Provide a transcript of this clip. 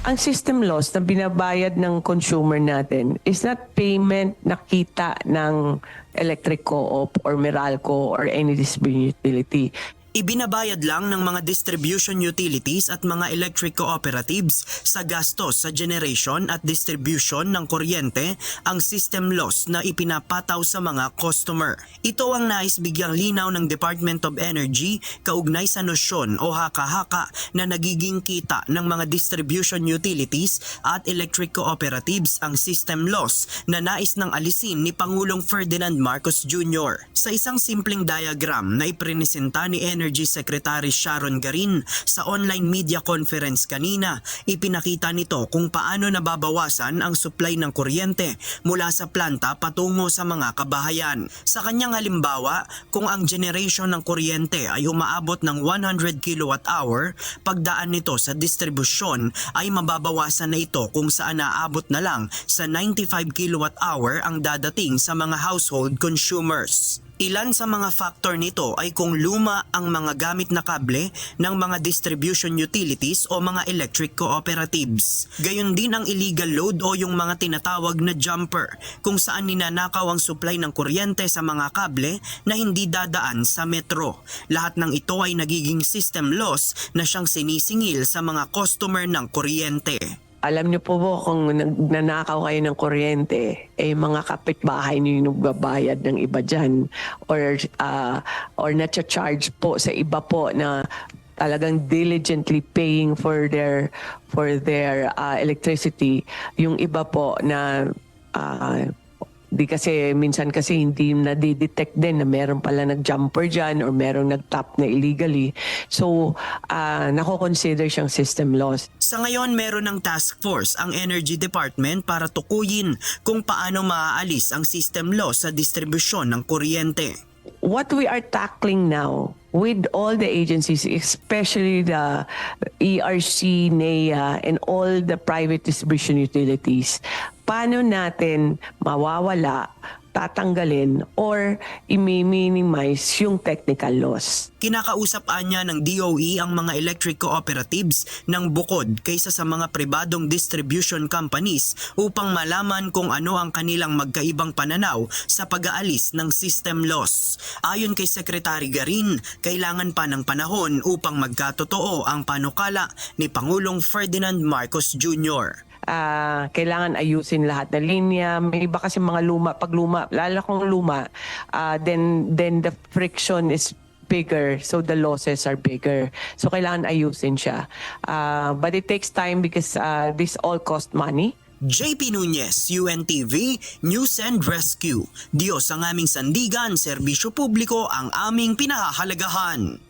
Ang system loss na binabayad ng consumer natin is not payment na kita ng electric co-op or Meralco or any distribution utility. Ibinabayad lang ng mga distribution utilities at mga electric cooperatives sa gastos sa generation at distribution ng kuryente ang system loss na ipinapataw sa mga customer. Ito ang nais bigyang linaw ng Department of Energy kaugnay sa nosyon o haka-haka na nagiging kita ng mga distribution utilities at electric cooperatives ang system loss na nais ng alisin ni Pangulong Ferdinand Marcos Jr. Sa isang simpleng diagram na ipresenta ni Energy Secretary Sharon Garin sa online media conference kanina, ipinakita nito kung paano nababawasan ang supply ng kuryente mula sa planta patungo sa mga kabahayan. Sa kanyang halimbawa, kung ang generation ng kuryente ay umaabot ng 100 kWh, pagdaan nito sa distribusyon ay mababawasan na ito kung saan naabot na lang sa 95 kWh ang dadating sa mga household consumers. Ilan sa mga factor nito ay kung luma ang mga gamit na kable ng mga distribution utilities o mga electric cooperatives. Gayon din ang illegal load o yung mga tinatawag na jumper kung saan ninanakaw ang supply ng kuryente sa mga kable na hindi dadaan sa metro. Lahat ng ito ay nagiging system loss na siyang sinisingil sa mga customer ng kuryente. Alam niyo po kung nagnanakaw kayo ng kuryente, mga kapitbahay niyo yung nagbabayad ng iba dyan or na-charge po sa iba po na talagang diligently paying for their electricity. Yung iba po na di kasi minsan kasi hindi na-detect din na meron pala nag-jumper dyan or meron nag-tap na illegally. So, nako-consider siyang system loss. Sa ngayon, meron ng task force ang Energy Department para tukuyin kung paano maaalis ang system loss sa distribusyon ng kuryente. What we are tackling now with all the agencies, especially the ERC, NEA, and all the private distribution utilities, paano natin mawawala, tatanggalin, or i-minimize yung technical loss. Kinakausap niya ng DOE ang mga electric cooperatives ng bukod kaysa sa mga pribadong distribution companies upang malaman kung ano ang kanilang magkaibang pananaw sa pag-aalis ng system loss. Ayon kay Secretary Garin, kailangan pa ng panahon upang magkatotoo ang panukala ni Pangulong Ferdinand Marcos Jr. Kailangan ayusin lahat ng linya. May iba kasi mga luma, pag luma, lalo kung luma, then the friction is bigger, so the losses are bigger. So kailangan ayusin siya. But it takes time because this all cost money. JP Nunez, UNTV, News and Rescue. Diyos ang aming sandigan, serbisyo publiko ang aming pinahahalagahan.